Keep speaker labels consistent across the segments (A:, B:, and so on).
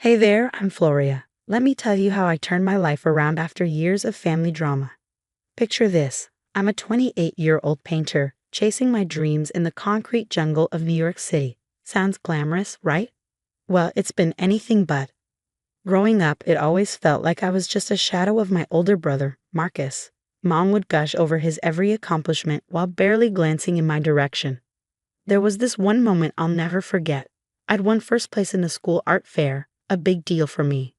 A: Hey there, I'm Floria. Let me tell you how I turned my life around after years of family drama. Picture this: I'm a 28-year-old painter, chasing my dreams in the concrete jungle of New York City. Sounds glamorous, right? Well, it's been anything but. Growing up, it always felt like I was just a shadow of my older brother, Marcus. Mom would gush over his every accomplishment while barely glancing in my direction. There was this one moment I'll never forget. I'd won first place in the school art fair, a big deal for me.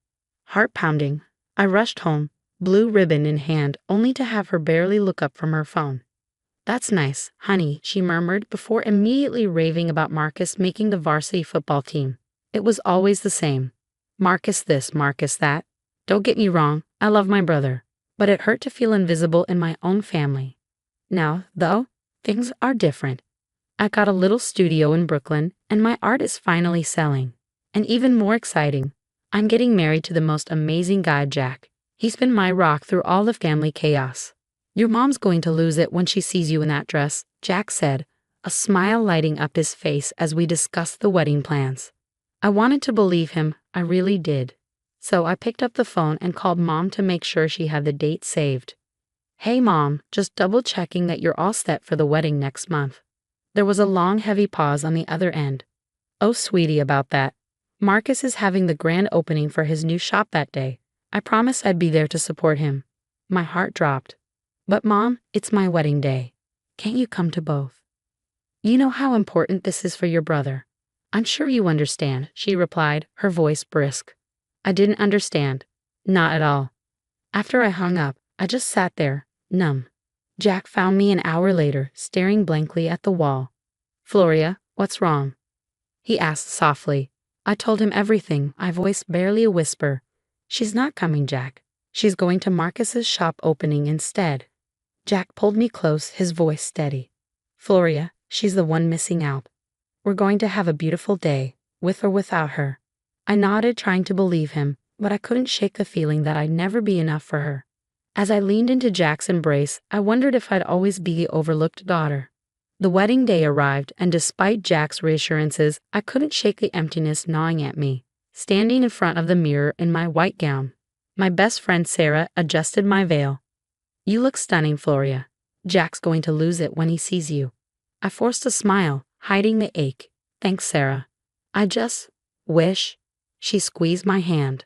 A: Heart pounding, I rushed home, blue ribbon in hand, only to have her barely look up from her phone. "That's nice, honey," she murmured before immediately raving about Marcus making the varsity football team. It was always the same. Marcus this, Marcus that. Don't get me wrong, I love my brother, but it hurt to feel invisible in my own family. Now, though, things are different. I got a little studio in Brooklyn, and my art is finally selling. And even more exciting, I'm getting married to the most amazing guy, Jack. He's been my rock through all the family chaos. "Your mom's going to lose it when she sees you in that dress," Jack said, a smile lighting up his face as we discussed the wedding plans. I wanted to believe him, I really did. So I picked up the phone and called Mom to make sure she had the date saved. "Hey Mom, just double checking that you're all set for the wedding next month." There was a long, heavy pause on the other end. "Oh, sweetie, about that. Marcus is having the grand opening for his new shop that day. I promised I'd be there to support him." My heart dropped. "But Mom, it's my wedding day. Can't you come to both? You know how important this is for your brother." "I'm sure you understand," she replied, her voice brisk. I didn't understand. Not at all. After I hung up, I just sat there, numb. Jack found me an hour later, staring blankly at the wall. "Floria, what's wrong?" he asked softly. I told him everything, my voice barely a whisper. "She's not coming, Jack. She's going to Marcus's shop opening instead." Jack pulled me close, his voice steady. "Floria, she's the one missing out. We're going to have a beautiful day, with or without her." I nodded, trying to believe him, but I couldn't shake the feeling that I'd never be enough for her. As I leaned into Jack's embrace, I wondered if I'd always be the overlooked daughter. The wedding day arrived, and despite Jack's reassurances, I couldn't shake the emptiness gnawing at me. Standing in front of the mirror in my white gown, my best friend Sarah adjusted my veil. "You look stunning, Floria. Jack's going to lose it when he sees you." I forced a smile, hiding the ache. "Thanks, Sarah. I just wish." She squeezed my hand.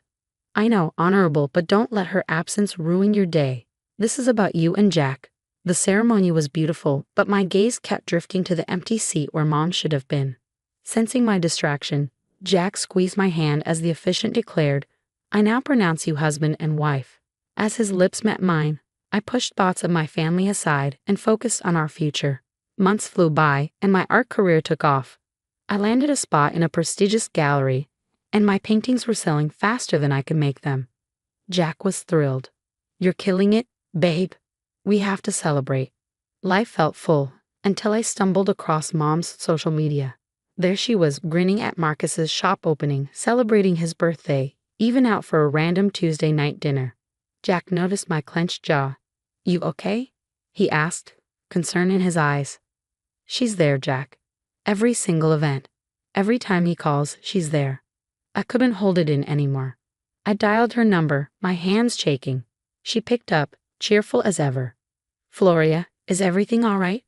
A: "I know, honorable, but don't let her absence ruin your day. This is about you and Jack." The ceremony was beautiful, but my gaze kept drifting to the empty seat where Mom should have been. Sensing my distraction, Jack squeezed my hand as the officiant declared, "I now pronounce you husband and wife." As his lips met mine, I pushed thoughts of my family aside and focused on our future. Months flew by, and my art career took off. I landed a spot in a prestigious gallery, and my paintings were selling faster than I could make them. Jack was thrilled. "You're killing it, babe. We have to celebrate." Life felt full, until I stumbled across Mom's social media. There she was, grinning at Marcus's shop opening, celebrating his birthday, even out for a random Tuesday night dinner. Jack noticed my clenched jaw. "You okay?" he asked, concern in his eyes. "She's there, Jack. Every single event. Every time he calls, she's there." I couldn't hold it in anymore. I dialed her number, my hands shaking. She picked up, cheerful as ever. "Floria, is everything all right?"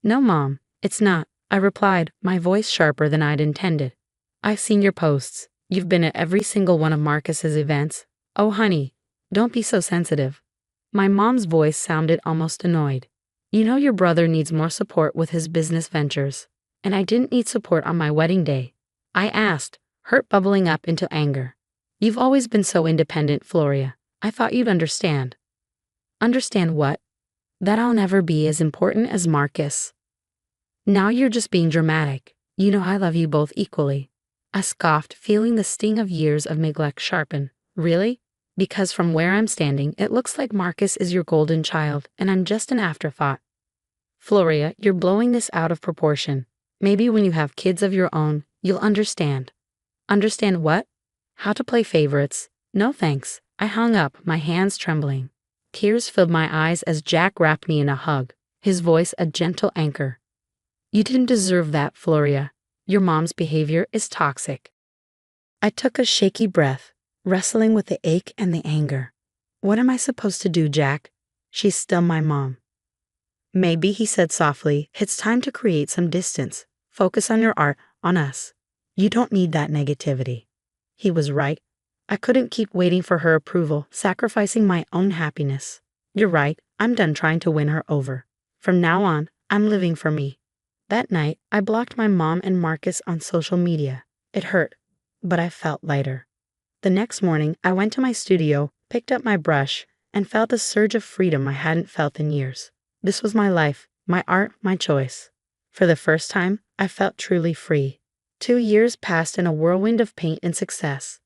A: "No, Mom, it's not," I replied, my voice sharper than I'd intended. "I've seen your posts. You've been at every single one of Marcus's events. Oh, honey, don't be so sensitive." My mom's voice sounded almost annoyed. "You know your brother needs more support with his business ventures. And I didn't need support on my wedding day." I asked, hurt bubbling up into anger. "You've always been so independent, Floria. I thought you'd understand." "Understand what?" "That I'll never be as important as Marcus." "Now you're just being dramatic. You know I love you both equally." I scoffed, feeling the sting of years of neglect sharpen. "Really? Because from where I'm standing, it looks like Marcus is your golden child, and I'm just an afterthought." "Floria, you're blowing this out of proportion. Maybe when you have kids of your own, you'll understand." "Understand what?" "How to play favorites." "No thanks." I hung up, my hands trembling. Tears filled my eyes as Jack wrapped me in a hug, his voice a gentle anchor. "You didn't deserve that, Floria. Your mom's behavior is toxic." I took a shaky breath, wrestling with the ache and the anger. What am I supposed to do, Jack? She's still my mom. Maybe, he said softly, it's time to create some distance. Focus on your art, on us. You don't need that negativity. He was right. I couldn't keep waiting for her approval, sacrificing my own happiness. You're right, I'm done trying to win her over. From now on, I'm living for me. That night, I blocked my mom and Marcus on social media. It hurt, but I felt lighter. The next morning, I went to my studio, picked up my brush, and felt a surge of freedom I hadn't felt in years. This was my life, my art, my choice. For the first time, I felt truly free. 2 years passed in a whirlwind of paint and success.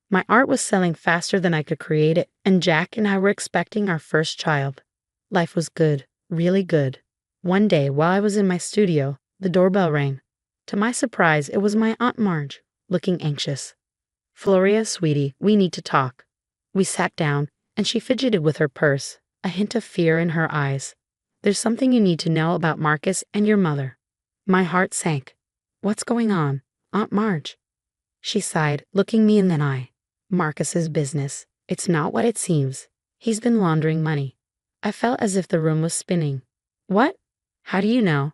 A: My art was selling faster than I could create it, and Jack and I were expecting our first child. Life was good, really good. One day, while I was in my studio, the doorbell rang. To my surprise, it was my Aunt Marge, looking anxious. "Floria, sweetie, we need to talk." We sat down, and she fidgeted with her purse, a hint of fear in her eyes. "There's something you need to know about Marcus and your mother." My heart sank. "What's going on, Aunt Marge?" She sighed, looking me in the eye. "Marcus's business. It's not what it seems. He's been laundering money." I felt as if the room was spinning. "What? How do you know?"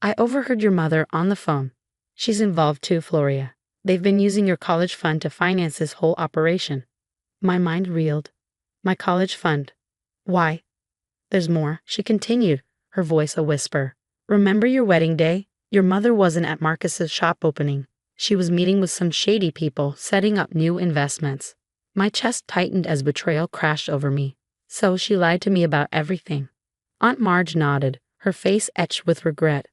A: "I overheard your mother on the phone. She's involved too, Floria. They've been using your college fund to finance this whole operation." My mind reeled. My college fund. Why? "There's more," she continued, her voice a whisper. "Remember your wedding day? Your mother wasn't at Marcus's shop opening. She was meeting with some shady people, setting up new investments." My chest tightened as betrayal crashed over me. So she lied to me about everything. Aunt Marge nodded, her face etched with regret.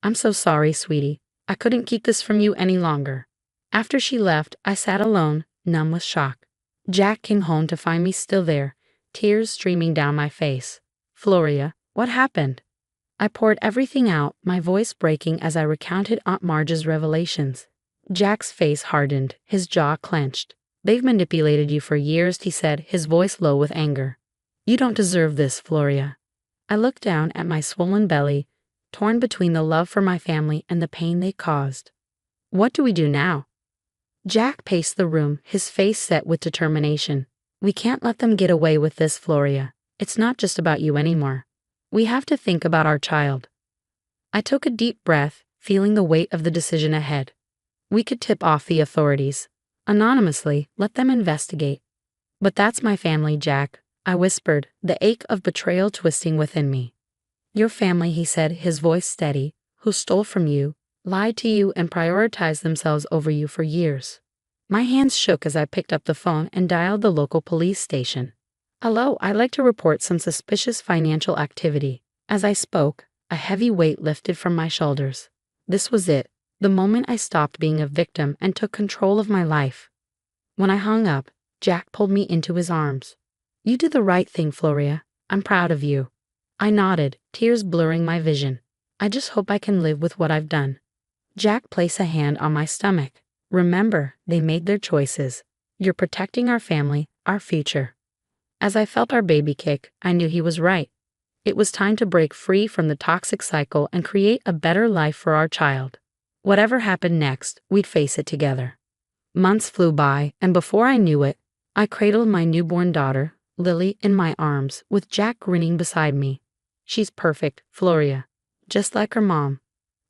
A: "I'm so sorry, sweetie. I couldn't keep this from you any longer." After she left, I sat alone, numb with shock. Jack came home to find me still there, tears streaming down my face. "Floria, what happened?" I poured everything out, my voice breaking as I recounted Aunt Marge's revelations. Jack's face hardened, his jaw clenched. "They've manipulated you for years," he said, his voice low with anger. "You don't deserve this, Floria." I looked down at my swollen belly, torn between the love for my family and the pain they caused. "What do we do now?" Jack paced the room, his face set with determination. "We can't let them get away with this, Floria. It's not just about you anymore. We have to think about our child." I took a deep breath, feeling the weight of the decision ahead. We could tip off the authorities. Anonymously, let them investigate. "But that's my family, Jack," I whispered, the ache of betrayal twisting within me. "Your family," he said, his voice steady, "who stole from you, lied to you, and prioritized themselves over you for years." My hands shook as I picked up the phone and dialed the local police station. "Hello, I'd like to report some suspicious financial activity." As I spoke, a heavy weight lifted from my shoulders. This was it, the moment I stopped being a victim and took control of my life. When I hung up, Jack pulled me into his arms. "You did the right thing, Floria. I'm proud of you." I nodded, tears blurring my vision. "I just hope I can live with what I've done." Jack placed a hand on my stomach. "Remember, they made their choices. You're protecting our family, our future." As I felt our baby kick, I knew he was right. It was time to break free from the toxic cycle and create a better life for our child. Whatever happened next, we'd face it together. Months flew by, and before I knew it, I cradled my newborn daughter, Lily, in my arms, with Jack grinning beside me. "She's perfect, Floria. Just like her mom."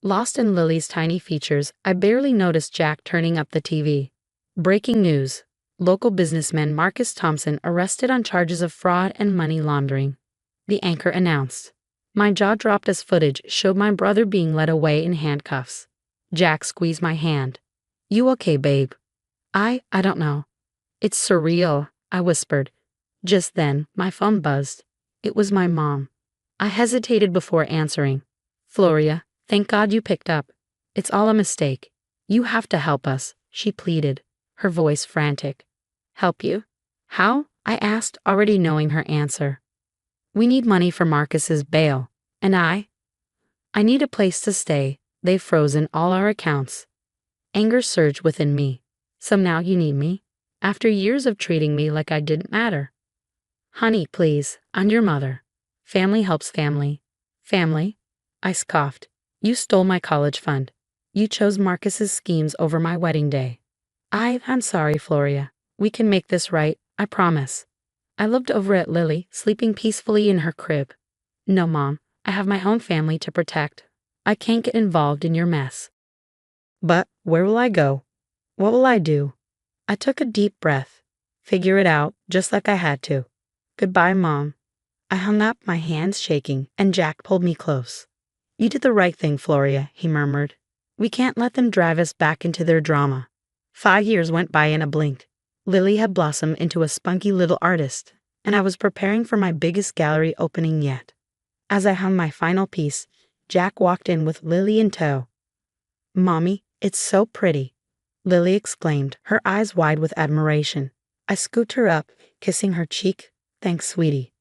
A: Lost in Lily's tiny features, I barely noticed Jack turning up the TV. Breaking news. Local businessman Marcus Thompson arrested on charges of fraud and money laundering. The anchor announced. My jaw dropped as footage showed my brother being led away in handcuffs. Jack squeezed my hand. "You okay, babe?" I don't know. It's surreal," I whispered. Just then, my phone buzzed. It was my mom. I hesitated before answering. "Floria, thank God you picked up. It's all a mistake. You have to help us," she pleaded, her voice frantic. "Help you? How?" I asked, already knowing her answer. "We need money for Marcus's bail, and I need a place to stay. They've frozen all our accounts." Anger surged within me. "So now you need me? After years of treating me like I didn't matter?" "Honey, please, I'm your mother. Family helps family." "Family?" I scoffed. "You stole my college fund. You chose Marcus's schemes over my wedding day." I'm sorry, Floria. We can make this right, I promise. I looked over at Lily, sleeping peacefully in her crib. No, Mom, I have my own family to protect. I can't get involved in your mess. But where will I go? What will I do? I took a deep breath. Figure it out, just like I had to. Goodbye, Mom. I hung up, my hands shaking, and Jack pulled me close. You did the right thing, Floria, he murmured. We can't let them drive us back into their drama. 5 years went by in a blink. Lily had blossomed into a spunky little artist, and I was preparing for my biggest gallery opening yet. As I hung my final piece, Jack walked in with Lily in tow. Mommy, it's so pretty, Lily exclaimed, her eyes wide with admiration. I scooped her up, kissing her cheek. Thanks, sweetie.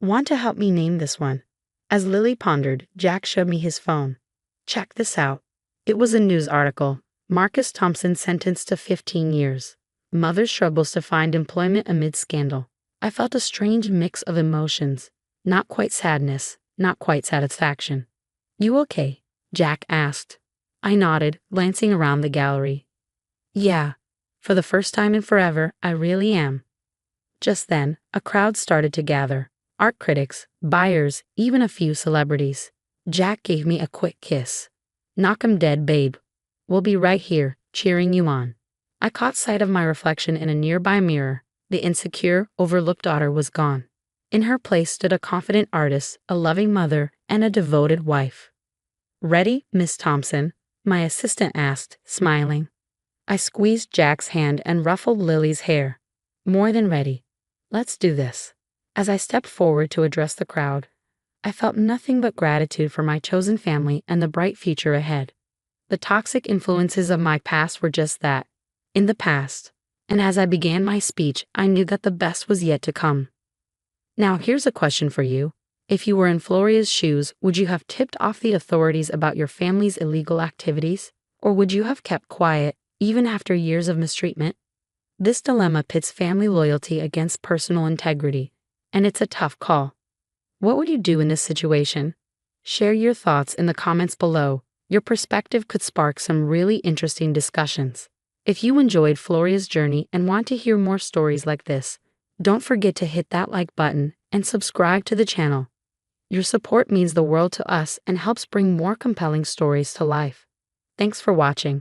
A: Want to help me name this one? As Lily pondered, Jack showed me his phone. Check this out. It was a news article. Marcus Thompson sentenced to 15 years. Mother struggles to find employment amid scandal. I felt a strange mix of emotions. Not quite sadness, not quite satisfaction. You okay? Jack asked. I nodded, glancing around the gallery. Yeah, for the first time in forever, I really am. Just then, a crowd started to gather. Art critics, buyers, even a few celebrities. Jack gave me a quick kiss. Knock 'em dead, babe. We'll be right here, cheering you on. I caught sight of my reflection in a nearby mirror. The insecure, overlooked daughter was gone. In her place stood a confident artist, a loving mother, and a devoted wife. Ready, Miss Thompson? My assistant asked, smiling. I squeezed Jack's hand and ruffled Lily's hair. More than ready. Let's do this. As I stepped forward to address the crowd, I felt nothing but gratitude for my chosen family and the bright future ahead. The toxic influences of my past were just that, in the past, and as I began my speech, I knew that the best was yet to come. Now here's a question for you. If you were in Floria's shoes, would you have tipped off the authorities about your family's illegal activities? Or would you have kept quiet, even after years of mistreatment? This dilemma pits family loyalty against personal integrity, and it's a tough call. What would you do in this situation? Share your thoughts in the comments below. Your perspective could spark some really interesting discussions. If you enjoyed Floria's journey and want to hear more stories like this, don't forget to hit that like button and subscribe to the channel. Your support means the world to us and helps bring more compelling stories to life. Thanks for watching.